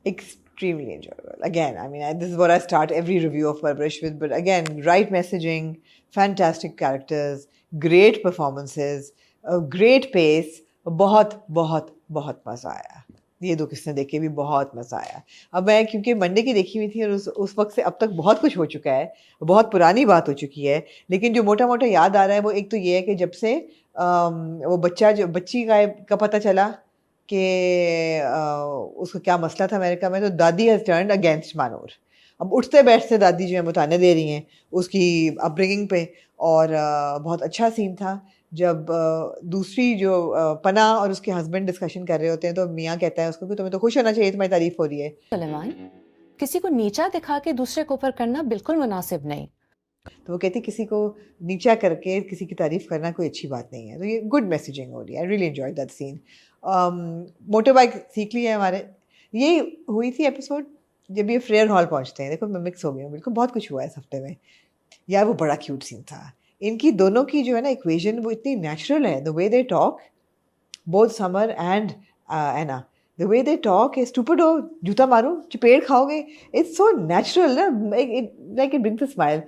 Extremely enjoyable. Again, I mean, this is what I start every review of Parvarish with. But again, right messaging, fantastic characters, great performances, a great pace. बहुत बहुत बहुत मज़ा आया. ये दो किस्में देख के भी बहुत मज़ा आया. अब मैं क्योंकि मंडे की देखी हुई थी और उस वक्त से अब तक बहुत कुछ हो चुका है, बहुत पुरानी बात हो चुकी है, लेकिन जो मोटा मोटा याद आ रहा है वो एक तो ये है कि जब से वो बच्ची का पता चला कि उसका क्या मसला था अमेरिका में, तो दादी हैज़ टर्न्ड अगेंस्ट मानूर. अब उठते बैठते दादी जो है मुताने दे रही हैं उसकी अपब्रिंगिंग पे. और बहुत अच्छा सीन था जब दूसरी जो पना और उसके हस्बैंड डिस्कशन कर रहे होते हैं तो मियाँ कहता है उसको कि तुम्हें तो खुश होना चाहिए, तुम्हारी तारीफ हो रही है. सुलेमान, किसी को नीचा दिखा के दूसरे को ऊपर करना बिल्कुल मुनासिब नहीं. तो वो कहती किसी को नीचा करके किसी की तारीफ करना कोई अच्छी बात नहीं है. तो ये गुड मैसेजिंग हो रही है. I really enjoyed that scene. Motor bike सीख ली है हमारे. ये हुई थी एपिसोड जब ये फ्रेयर हॉल पहुंचते हैं. देखो मैं मिक्स हो गई हूँ बिल्कुल, बहुत कुछ हुआ है इस हफ्ते में. यार वो बड़ा क्यूट सीन था. इनकी दोनों की जो है ना इक्वेशन वो इतनी नेचुरल है. The way they talk, both Samar and Ana, the way they talk है स्टूपिडो, जूता मारो, चपेट खाओगे. इट्स सो नेचुरल ना, like it brings a smile.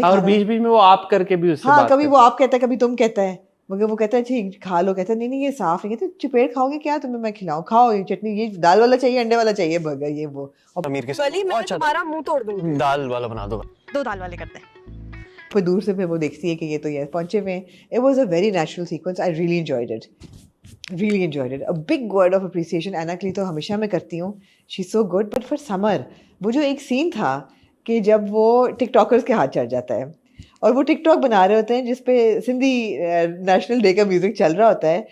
और बीच बीच में वो आप करके भी उससे हाँ, कभी वो आप कहता है, कभी तुम कहता है, मगर वो कहता है ठीक खा लो. कहता है नहीं ये साफ नहीं. कहते चपेट खाओगे क्या, तुम्हें मैं खिलाऊं, खाओ ये चटनी, ये दाल वाला चाहिए, अंडे वाला चाहिए, बर्गर, ये वो. और वली मैं तुम्हारा मुंह तोड़ दूंगी. दाल वाला बना दो. 2 दाल वाले करते हैं. फिर दूर से फिर वो देखती है कि ये तो ये पहुंचे हुए हैं. It was a very natural sequence. I really enjoyed it. Really enjoyed it. A big word of appreciation Ena के लिए तो हमेशा मैं करती हूँ. She is so good. But for Samar वो जो एक सीन था कि जब वो टिकटॉकर्स के हाथ चढ़ जाता है और वो टिकटॉक बना रहे होते हैं जिसपे सिंधी नेशनल डे का म्यूजिक चल रहा होता है.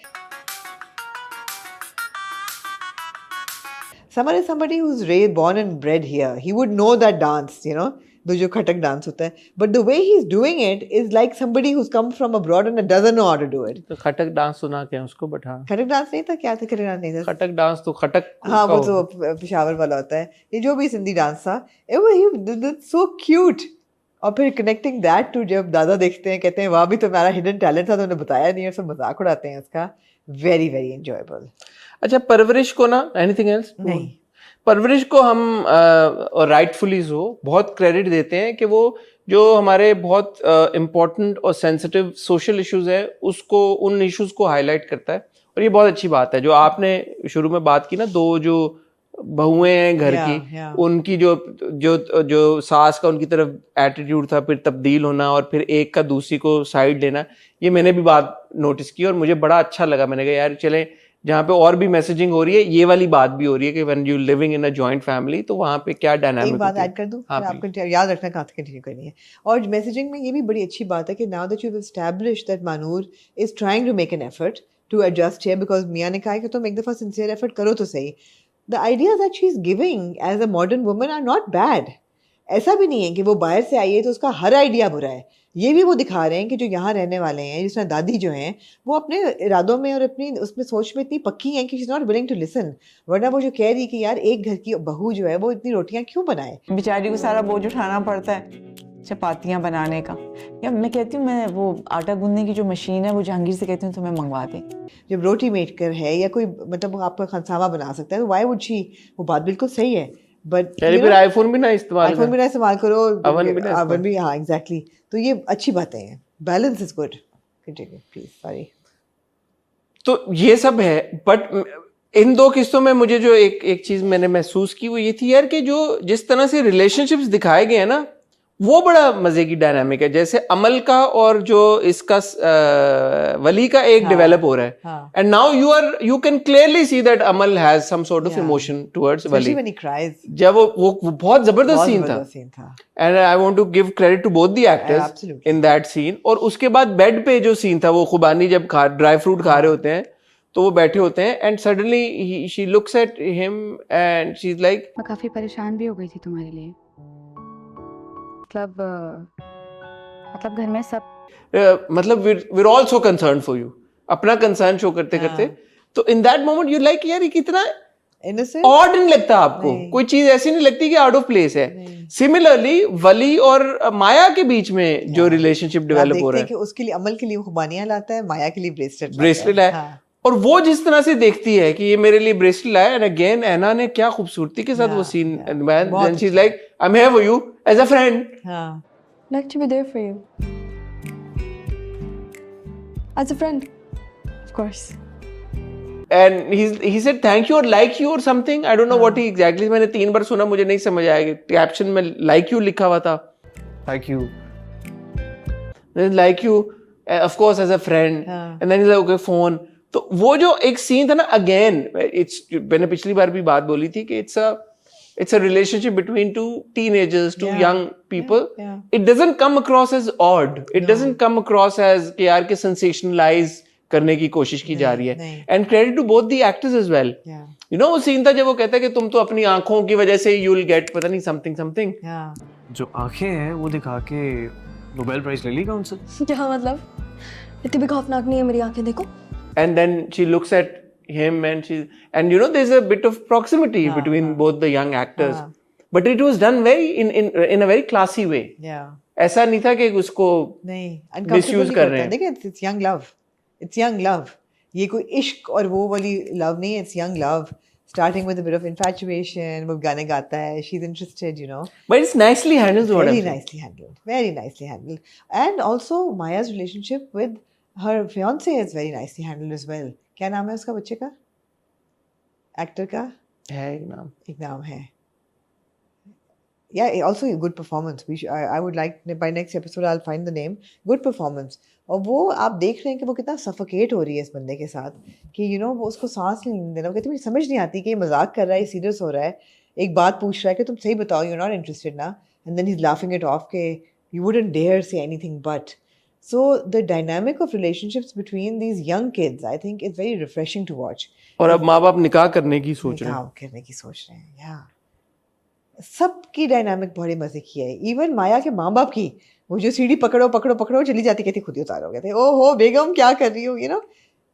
Samar is somebody who's born and bred here. He would know that dance, you know, the जो खटक डांस होता है. But the way he's doing it is like somebody who's come from abroad and doesn't know how to do it. तो खटक dance सुना क्या उसको, but हाँ खटक dance नहीं था, क्या था खटक डांस नहीं था. खटक डांस तो खटक, हाँ वो तो पेशावर वाला होता है. ये जो भी सिंधी डांस था, it was so cute. और फिर कनेक्टिंग दैट टू जब दादा देखते हैं कहते हैं वहाँ भी तो हमारा हिडन टैलेंट था, तो उन्हें बताया नहीं, और सब मजाक उड़ाते हैं उसका. Very very enjoyable. अच्छा, परवरिश को ना, एनीथिंग एल्स नहीं, परवरिश को हम और राइटफुली सो बहुत क्रेडिट देते हैं कि वो जो हमारे बहुत इम्पोर्टेंट और सेंसिटिव सोशल इश्यूज है उसको, उन इश्यूज को हाईलाइट करता है. और ये बहुत अच्छी बात है जो आपने शुरू में बात की ना, 2 जो बहुएं हैं घर की, उनकी जो जो जो सास का उनकी तरफ एटीट्यूड था, फिर तब्दील होना, और फिर एक का दूसरी को साइड लेना. ये मैंने भी बात नोटिस की और मुझे बड़ा अच्छा लगा. मैंने कहा यार चले जहाँ पे और भी मैसेजिंग हो रही है, ये वाली बात भी हो रही है कि when you living in a joint family, तो वहाँ पे क्या डायनामिक. एक बात ऐड कर दूं, आपको याद रखना कहाँ तक कंटिन्यू करनी है. और मैसेजिंग में ये भी बड़ी अच्छी बात है कि now that you have established that Manoor is trying to make an effort to adjust here, because मियाँ ने कहा कि तुम एक दफ़ा सिंसियर एफर्ट करो तो सही. The ideas that she is giving as a modern woman are not bad. ऐसा भी नहीं है कि वो बाहर से आई है तो उसका हर आइडिया बुरा है. ये भी वो दिखा रहे हैं कि जो यहाँ रहने वाले हैं, जिस तरह दादी जो हैं, वो अपने इरादों में और अपनी उसमें सोच में इतनी पक्की हैं कि she is not willing to listen. वरना वो जो कह रही कि यार एक घर की बहू जो है वो इतनी रोटियां क्यों बनाए. बेचारी को सारा बोझ उठाना पड़ता है चपातियाँ बनाने का. या मैं कहती हूँ, मैं वो आटा गूंदने की जो मशीन है वो जहांगीर से कहती हूँ तो मैं मंगवा दें. जब रोटी मेकर है या कोई मतलब आपका खनसामा बना सकता है तो वाई वुड शी. वो बात बिल्कुल सही है. बट फिर आईफोन भी ना इस्तेमाल करो, अवन भी. हाँ एग्जैक्टली. तो ये अच्छी बातें हैं. Balance is good. Continue please. Sorry. तो ये सब है, बट इन 2 किस्तों में मुझे जो एक चीज मैंने महसूस की वो ये थी यार कि जो जिस तरह से रिलेशनशिप्स दिखाए गए हैं ना, वो बड़ा मजे की डायनामिक है. जैसे अमल का और जो इसका वली का एक डेवलप हो रहा है, and now you can clearly see that Amal has some sort of emotion towards Wali. जब वो बहुत जबरदस्त सीन था. And I want to give credit to both the actors in that scene. और उसके बाद बेड पे जो सीन था, वो खुबानी जब ड्राई फ्रूट खा रहे होते हैं तो वो बैठे होते हैं, and suddenly she looks at him and she is like, मैं काफी परेशान भी हो गई थी तुम्हारे लिए. मतलब घर में सब मतलब we're all so concerned for you. अपना कंसर्न शो करते करते, तो in that moment you like यार ये कितना ऑड नहीं लगता आपको. कोई चीज ऐसी नहीं लगती कि आउट ऑफ प्लेस है. सिमिलरली वली और माया के बीच में जो रिलेशनशिप डेवलप हो रहा है, कि उसके लिए अमल के लिए खुबानियां लाता है, माया के लिए ब्रेसलेट है. और वो जिस तरह से देखती है कि ये मेरे लिए ब्रेसलेट लाया, एंड अगेन ऐना ने क्या खूबसूरती के साथ वो scene, and she is like I am here for you as a friend. हाँ. Like to be there for you. As a friend. Of course. And he said thank you or like you or something. I don't know what he exactly. मैंने 3 बार सुना, मुझे नहीं समझ आया. Caption में like you लिखा हुआ था. Like you. Then like you, of course as a friend. And then he's like okay phone. तो वो जो एक सीन था ना, again it's, मैंने पिछली बार भी बात बोली थी कि it's a relationship between two teenagers, two young people. It doesn't come across as odd. It doesn't come across as कि यार के sensationalize करने की कोशिश की जा रही है. And credit to both the actors as well. You know वो सीन था जब वो कहता है कि तुम तो अपनी आंखों की वजह से you'll get पता नहीं something. जो आंखें हैं वो दिखा के नोबेल प्राइज ले ली काउंसिल. क्या मतलब? इतनी भी खौफनाक नहीं है मेरी आंखें, देखो. And then she looks at him and you know there's a bit of proximity between both the young actors, but it was done very in a very classy way. ऐसा नहीं था कि उसको नहीं misuse कर रहे हैं. देखिए it's young love. It's young love. ये कोई इश्क और वो वाली love नहीं है. It's young love. Starting with a bit of infatuation, वो गाने गाता है. She's interested, you know. But it's nicely handled. Very nicely handled. Very nicely handled. And also Maya's relationship with her fiance is very nicely handled as well. क्या नाम है उसका बच्चे का? एक्टर का? है एक नाम है. Yeah, also a good performance. I would like by next episode I'll find the name. Good performance. और वो आप देख रहे हैं कि वो कितना सफोकेट हो रही है इस बंदे के साथ कि you know वो उसको सांस नहीं देना. वो कहती मुझे समझ नहीं आती कि ये मजाक कर रहा है, सीरियस हो रहा है. एक बात पूछ रहा है कि तुम सही बताओ, you're not interested ना. And then he's laughing it off कि you wouldn't dare say anything but. So the dynamic of relationships between these young kids, I think, is very refreshing to watch. और अब माँ बाप निकाह करने की सोच रहे हैं. निकाह करने की सोच रहे हैं, yeah. सबकी डायनामिक बड़े मजे की है. इवन माया के माँ बाप की, वो जो सीढ़ी पकड़ो चली जाती, कहती खुद ही उतारोगे. थे ओहो बेगम क्या कर रही हो, you know.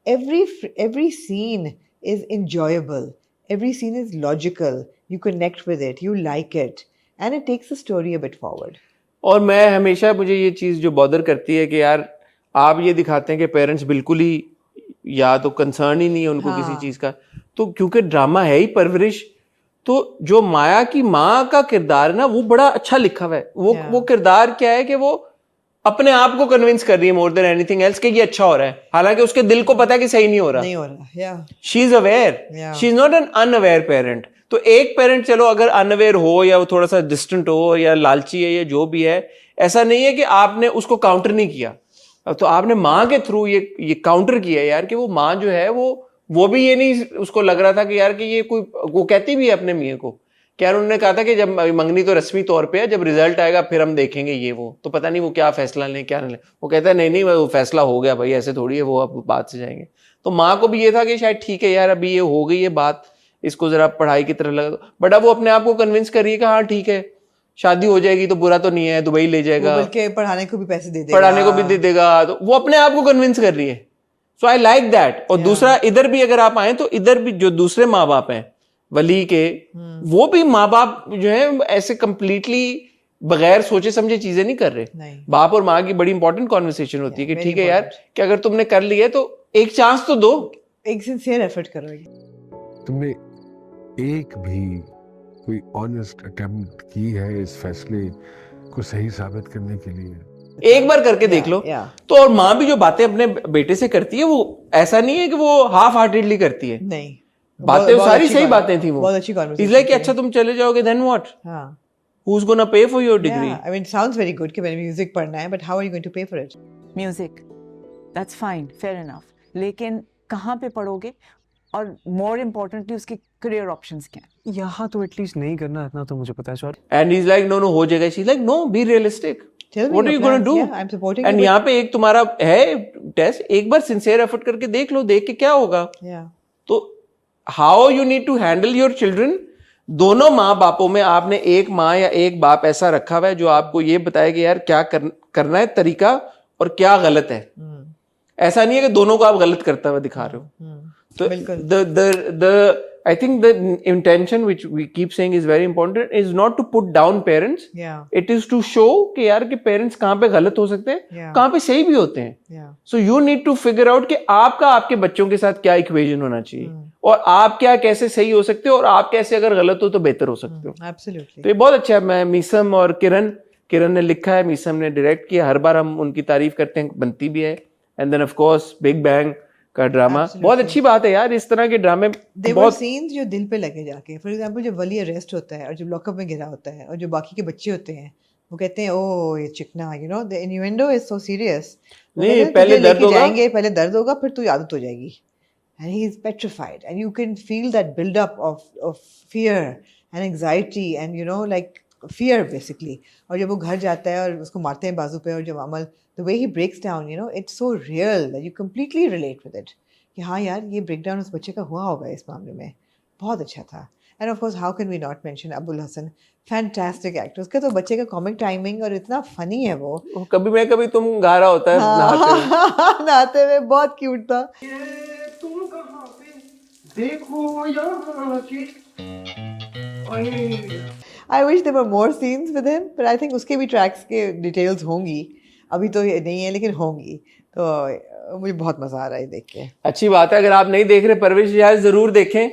Every scene is enjoyable. Every scene is logical. You connect with it. You like it, and it takes the story a bit forward. और मैं हमेशा, मुझे ये चीज़ जो बॉदर करती है कि यार आप ये दिखाते हैं कि पेरेंट्स बिल्कुल ही या तो कंसर्न ही नहीं है उनको किसी चीज़ का. तो क्योंकि ड्रामा है ही परवरिश, तो जो माया की माँ का किरदार है ना वो बड़ा अच्छा लिखा हुआ है. वो किरदार क्या है कि वो अपने आप को कन्विंस कर रही है मोर देन एनीथिंग एल्स कि ये अच्छा हो रहा है, हालांकि उसके दिल को पता है कि सही नहीं हो रहा. She is aware, she is not an unaware parent. तो एक पेरेंट चलो अगर अनअवेयर हो या वो थोड़ा सा डिस्टेंट हो या लालची है या जो भी है, ऐसा नहीं है कि आपने उसको काउंटर नहीं किया. तो आपने माँ के थ्रू ये काउंटर किया यार कि वो माँ जो है वो भी ये नहीं उसको लग रहा था कि यार कि ये कोई, वो कहती भी है अपने मियाँ को कि यार उन्होंने कहा था कि जब मंगनी तो रस्मी तौर पे है, जब रिजल्ट आएगा फिर हम देखेंगे ये वो, तो पता नहीं वो क्या फैसला लें क्या नहीं लें. वो कहता है नहीं वो फैसला हो गया भाई, ऐसे थोड़ी है, वो अब बात से जाएंगे. तो माँ को भी ये था कि शायद ठीक है यार अभी ये हो गई है बात, इसको जरा पढ़ाई की तरह लगा. बट अब वो अपने आप को कन्विंस करिए कि हाँ ठीक है शादी हो जाएगी तो बुरा तो नहीं है, दुबई ले जाएगा, बल्कि पढ़ाने को भी पैसे दे देगा, तो वो अपने आप को कन्विंस कर रही है. सो आई लाइक दैट. और दूसरा इधर भी अगर आप आए तो इधर भी जो दूसरे माँ बाप हैं वली के, वो भी माँ बाप जो है ऐसे कंप्लीटली बगैर सोचे समझे चीजें नहीं कर रहे. बाप और माँ की बड़ी इंपॉर्टेंट कॉन्वर्सेशन होती है कि ठीक है यार कि अगर तुमने कर लिया है तो एक चांस तो दो, एक सिंसियर एफर्ट करो. तुमने एक भी कोई ऑनेस्ट अटेम्प्ट की है इस फैसले को सही साबित करने के लिए? एक बार करके देख लो. तो और माँ भी जो बातें अपने बेटे से करती है वो ऐसा नहीं है कि वो हाफ हार्टेडली करती है. नहीं, बातें सारी सही बातें थी वो. बहुत अच्छी कॉन्वर्सेशन. इसलिए कि अच्छा तुम चले जाओगे then what, who's gonna pay for your degree? I mean it sounds very good कि मैंने म्यूजिक पढ़ना है, but how are you going to pay for it? Music, that's fine, fair enough. लेकिन कहाँ पे पढ़ोगे और मोर इम्पोर्टेंटली उसके करियर ऑप्शंस क्या हैं? यहाँ तो एटलीस्ट नहीं करना, इतना तो मुझे पता है sir. And he's like no हो जाएगा. She's like no, be realistic. What are you going to do? Yeah, I'm supporting and यहाँ पे एक तुम्हारा है टेस्ट, एक बार सिंसियर एफर्ट करके देख लो, देख के क्या होगा. तो how you need to handle your children. दोनों माँ बापों में आपने एक माँ या एक बाप ऐसा रखा हुआ है जो आपको ये बताए कि यार क्या करना है तरीका और क्या गलत है. ऐसा नहीं है कि दोनों को आप गलत करता हुआ दिखा रहे हो. तो I think the intention which we keep saying is very important is not to put down parents. Yeah. It is to show कि यार कि parents कहाँ पे गलत हो सकते हैं, Yeah. कहाँ पे सही भी होते हैं. Yeah. So you need to figure out कि आपका आपके बच्चों के साथ क्या इक्वेशन होना चाहिए और आप क्या कैसे सही हो सकते हो और आप कैसे अगर गलत हो तो बेहतर हो सकते हो. Absolutely. तो ये बहुत अच्छा है. मैं मीसम और किरण ने लिखा है, मीसम ने डायरेक्ट किया. हर बार हम उनकी तारीफ करते हैं, बनती भी है. And then of course big bang का ड्रामा बहुत अच्छी बात है यार. इस तरह के ड्रामे They were बहुत scenes जो दिल पे लगे जाके. फॉर एग्जांपल जब वली अरेस्ट होता है और जब लॉकअप में गिरा होता है और जो बाकी के बच्चे होते हैं वो कहते हैं ओ ये चिकना, you know, the innuendo is so serious. नहीं, पहले दर्द होगा, जाएंगे, पहले दर्द होगा, फिर तो आदत हो जाएगी. And he is petrified, and you can feel that build up of fear and anxiety and you know like fear basically. और जब वो घर जाता है और उसको मारते हैं बाजू पे और जब अमल the way he breaks down, you know, it's so real that you completely relate with it. कि हाँ यार ये breakdown उस बच्चे का हुआ होगा इस मामले में. बहुत अच्छा था. And of course, how can we not mention Abul Hassan? Fantastic actor. उसका तो बच्चे का comic timing और इतना funny है वो. कभी मैं कभी तुम गा रहा होता है नहाते हुए. नहाते हुए बहुत क्यूट था. I wish there were more scenes with him, but I think उसके भी tracks के details होंगी. अभी तो ये नहीं है लेकिन होंगी. तो मुझे बहुत मजा आ रहा है देख के. अच्छी बात है. अगर आप नहीं देख रहे परवरिश यार जरूर देखें.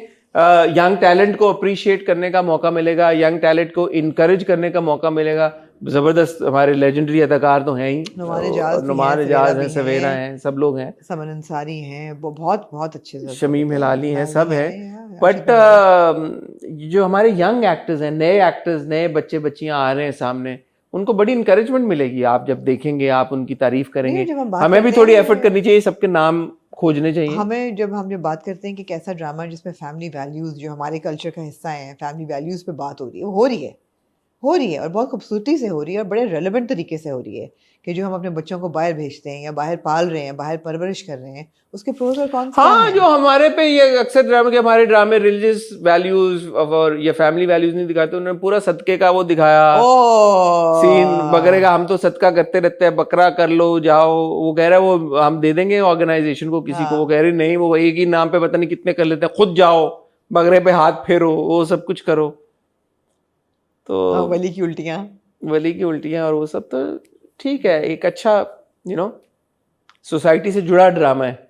यंग टैलेंट को अप्रिशिएट करने का मौका मिलेगा, यंग टैलेंट को इनकरेज करने का मौका मिलेगा. जबरदस्त हमारे लेजेंडरी अदाकार तो हैं ही. नुमान एजाज हैं, सवेरा हैं, सब लोग हैं. समन अंसारी हैं, वो बहुत बहुत अच्छे से. शमीम हिलाली हैं, सब हैं. बट जो हमारे यंग एक्टर्स हैं, नए एक्टर्स, नए बच्चे बच्चियां आ रहे हैं सामने, उनको बड़ी इंकरेजमेंट मिलेगी. आप जब देखेंगे आप उनकी तारीफ करेंगे. हमें भी थोड़ी एफर्ट करनी चाहिए, सबके नाम खोजने चाहिए. हमें जब हम बात करते हैं कि कैसा ड्रामा जिसमें फैमिली वैल्यूज जो हमारे कल्चर का हिस्सा हैं, फैमिली वैल्यूज पे बात हो रही है, वो हो रही है और बहुत खूबसूरती से हो रही है और बड़े रेलेवेंट तरीके से हो रही है कि जो हम अपने बच्चों को बाहर भेजते हैं या बाहर पाल रहे हैं, बाहर परवरिश कर रहे हैं, उसके प्रोज और कॉन्स. हाँ, जो हमारे पे ये अक्सर ड्रामे के हमारे ड्रामे रिलीजियस वैल्यूज और या फैमिली वैल्यूज नहीं दिखाते. उन्होंने पूरा सदके का वो दिखाया सीन बकरे का. हम तो सदका करते रहते हैं, बकरा कर लो जाओ. वो कह रहा है वो हम दे देंगे ऑर्गेनाइजेशन को किसी को. वो कह रही नहीं, वो एक ही नाम पे पता नहीं कितने कर लेते हैं. खुद जाओ, बकरे पे हाथ फेरो, वो सब कुछ करो. तो वली की उल्टियां और वो सब तो ठीक है. एक अच्छा यू नो सोसाइटी से जुड़ा ड्रामा है.